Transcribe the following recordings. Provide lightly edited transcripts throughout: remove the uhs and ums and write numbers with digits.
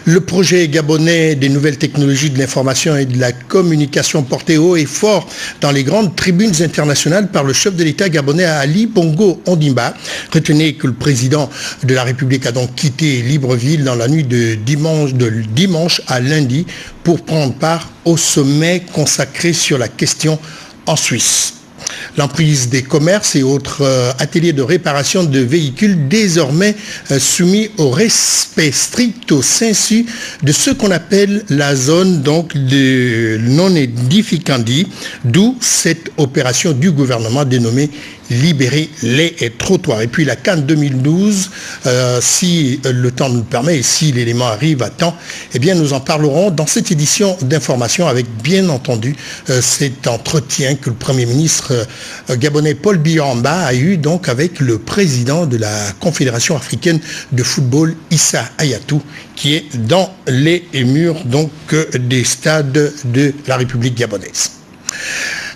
Le projet gabonais des nouvelles technologies de l'information et de la communication porté haut et fort dans les grandes tribunes internationales par le chef de l'État gabonais Ali Bongo Ondimba. Retenez que le président de la République a donc quitté Libreville dans la nuit de dimanche à lundi pour prendre part au sommet consacré sur la question en Suisse. L'emprise des commerces et autres ateliers de réparation de véhicules désormais soumis au respect stricto sensu de ce qu'on appelle la zone donc de non edificandi, d'où cette opération du gouvernement dénommée libérer les trottoirs. Et puis la CAN 2012, si le temps nous le permet et si l'élément arrive à temps, eh bien nous en parlerons dans cette édition d'information avec bien entendu cet entretien que le Premier ministre gabonais Paul Biya a eu donc avec le président de la Confédération africaine de football Issa Hayatou qui est dans les murs donc des stades de la République gabonaise.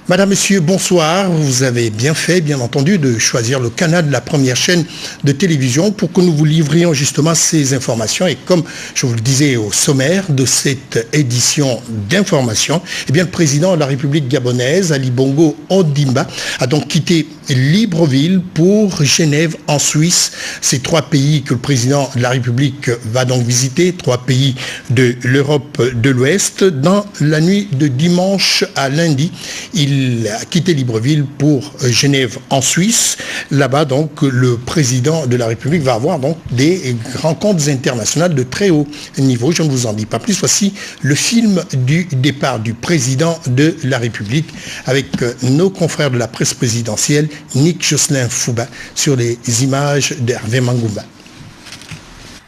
Madame, Monsieur, bonsoir. Vous avez bien fait, bien entendu, de choisir le canal de la première chaîne de télévision pour que nous vous livrions justement ces informations. Et comme je vous le disais au sommaire de cette édition d'information, eh bien, le président de la République gabonaise, Ali Bongo Ondimba, a donc quitté Libreville pour Genève en Suisse. Ces trois pays que le président de la République va donc visiter, trois pays de l'Europe de l'Ouest. Dans la nuit de dimanche à lundi, il a quitté Libreville pour Genève en Suisse. Là-bas, donc, le président de la République va avoir donc des rencontres internationales de très haut niveau. Je ne vous en dis pas plus. Voici le film du départ du président de la République avec nos confrères de la presse présidentielle, Nick Jocelyn Fouba, sur les images d'Hervé Mangumba.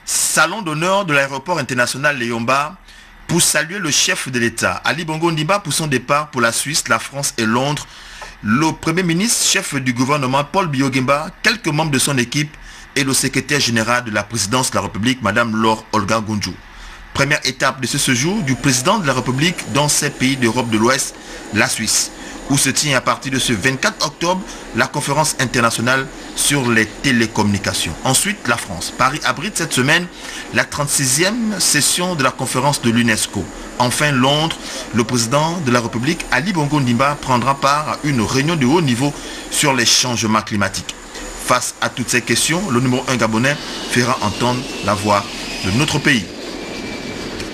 Salon d'honneur de l'aéroport international Léomba pour saluer le chef de l'État, Ali Bongo Ondimba, pour son départ pour la Suisse, la France et Londres. Le Premier ministre, chef du gouvernement Paul Biya, quelques membres de son équipe et le secrétaire général de la présidence de la République, Madame Laure Olga Gunju. Première étape de ce séjour du président de la République dans ces pays d'Europe de l'Ouest, la Suisse, où se tient à partir de ce 24 octobre la conférence internationale sur les télécommunications. Ensuite, la France. Paris abrite cette semaine la 36e session de la conférence de l'UNESCO. Enfin, Londres, le président de la République, Ali Bongo Ondimba, prendra part à une réunion de haut niveau sur les changements climatiques. Face à toutes ces questions, le numéro 1 gabonais fera entendre la voix de notre pays.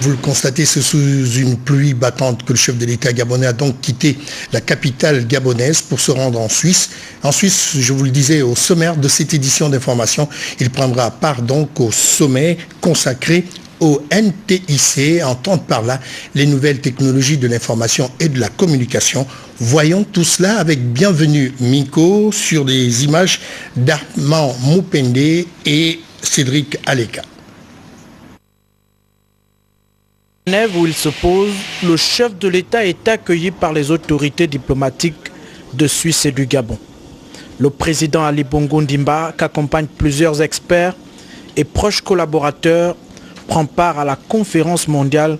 Vous le constatez, c'est sous une pluie battante que le chef de l'État gabonais a donc quitté la capitale gabonaise pour se rendre en Suisse. En Suisse, je vous le disais, au sommaire de cette édition d'information, il prendra part donc au sommet consacré au NTIC, entendre par là les nouvelles technologies de l'information et de la communication. Voyons tout cela avec Bienvenue Miko sur des images d'Armand Moupende et Cédric Aleka. Où il se pose, le chef de l'État est accueilli par les autorités diplomatiques de Suisse et du Gabon. Le président Ali Bongo Ondimba, qu'accompagnent plusieurs experts et proches collaborateurs, prend part à la conférence mondiale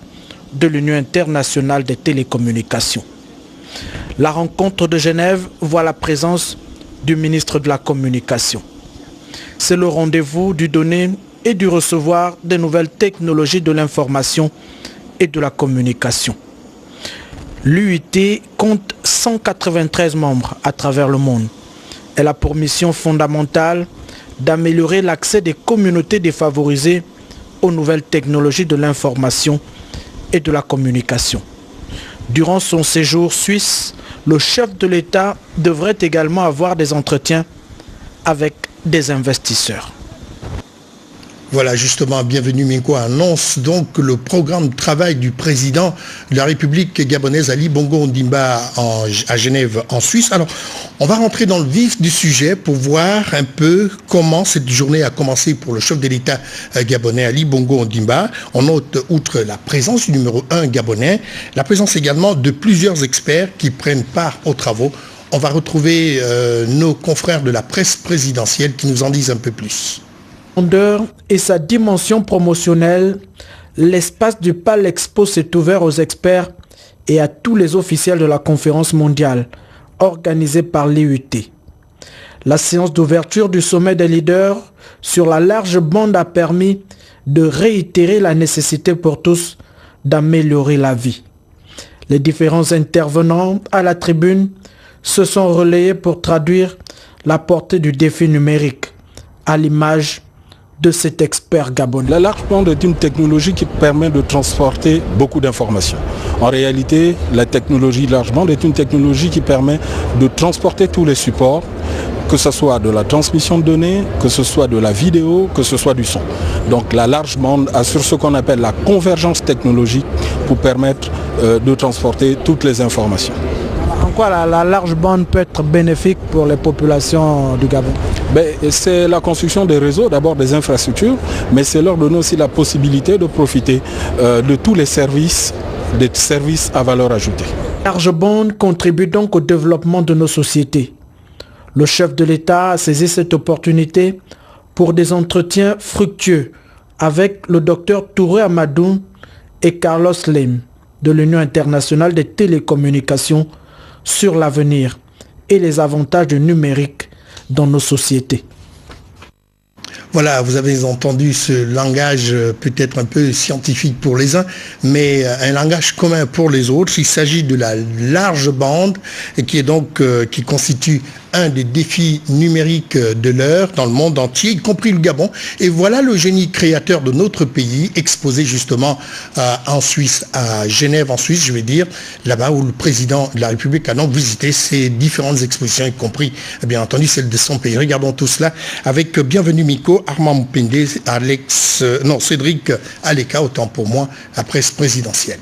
de l'Union internationale des télécommunications. La rencontre de Genève voit la présence du ministre de la Communication. C'est le rendez-vous du donner et du recevoir des nouvelles technologies de l'information et de la communication. L'UIT compte 193 membres à travers le monde. Elle a pour mission fondamentale d'améliorer l'accès des communautés défavorisées aux nouvelles technologies de l'information et de la communication. Durant son séjour suisse, le chef de l'État devrait également avoir des entretiens avec des investisseurs. Voilà, justement, Bienvenue Minko annonce donc le programme de travail du président de la République gabonaise, Ali Bongo Ondimba, à Genève, en Suisse. Alors, on va rentrer dans le vif du sujet pour voir un peu comment cette journée a commencé pour le chef de l'État gabonais, Ali Bongo Ondimba. On note, outre la présence du numéro 1 gabonais, la présence également de plusieurs experts qui prennent part aux travaux. On va retrouver nos confrères de la presse présidentielle qui nous en disent un peu plus. Et sa dimension promotionnelle, l'espace du Pal Expo s'est ouvert aux experts et à tous les officiels de la conférence mondiale organisée par l'IUT. La séance d'ouverture du sommet des leaders sur la large bande a permis de réitérer la nécessité pour tous d'améliorer la vie. Les différents intervenants à la tribune se sont relayés pour traduire la portée du défi numérique à l'image de cet expert gabonais. La large bande est une technologie qui permet de transporter beaucoup d'informations. En réalité, la technologie large bande est une technologie qui permet de transporter tous les supports, que ce soit de la transmission de données, que ce soit de la vidéo, que ce soit du son. Donc la large bande assure ce qu'on appelle la convergence technologique pour permettre de transporter toutes les informations. En quoi la large bande peut être bénéfique pour les populations du Gabon? C'est la construction des réseaux, d'abord des infrastructures, mais c'est leur donner aussi la possibilité de profiter de tous les services, des services à valeur ajoutée. La large bande contribue donc au développement de nos sociétés. Le chef de l'État a saisi cette opportunité pour des entretiens fructueux avec le docteur Touré Amadou et Carlos Lim de l'Union internationale des télécommunications sur l'avenir et les avantages du numérique dans nos sociétés. Voilà, vous avez entendu ce langage peut-être un peu scientifique pour les uns, mais un langage commun pour les autres. Il s'agit de la large bande qui est donc qui constitue un des défis numériques de l'heure dans le monde entier, y compris le Gabon. Et voilà le génie créateur de notre pays, exposé justement en Suisse, à Genève en Suisse, je vais dire, là-bas où le président de la République a donc visité ces différentes expositions, y compris bien entendu celle de son pays. Regardons tout cela avec Bienvenue Miko, Armand Mpende, Cédric Aleka, autant pour moi, la presse présidentielle.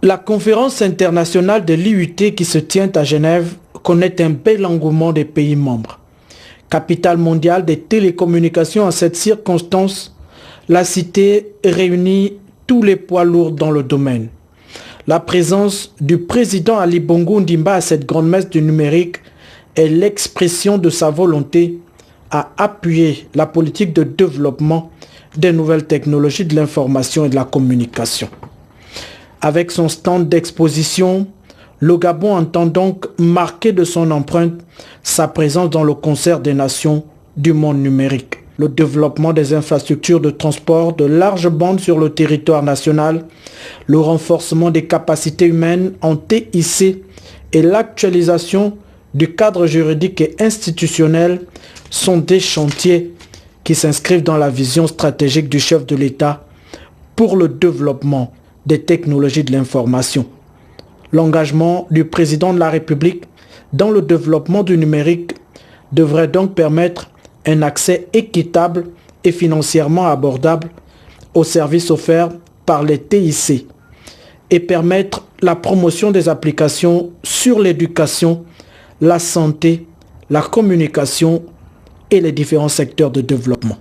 La conférence internationale de l'IUT qui se tient à Genève connaît un bel engouement des pays membres. Capitale mondiale des télécommunications, en cette circonstance, la cité réunit tous les poids lourds dans le domaine. La présence du président Ali Bongo Ondimba à cette grande messe du numérique est l'expression de sa volonté à appuyer la politique de développement des nouvelles technologies de l'information et de la communication. Avec son stand d'exposition, le Gabon entend donc marquer de son empreinte sa présence dans le concert des nations du monde numérique. Le développement des infrastructures de transport de large bande sur le territoire national, le renforcement des capacités humaines en TIC et l'actualisation du cadre juridique et institutionnel sont des chantiers qui s'inscrivent dans la vision stratégique du chef de l'État pour le développement des technologies de l'information. L'engagement du président de la République dans le développement du numérique devrait donc permettre un accès équitable et financièrement abordable aux services offerts par les TIC et permettre la promotion des applications sur l'éducation, la santé, la communication et les différents secteurs de développement.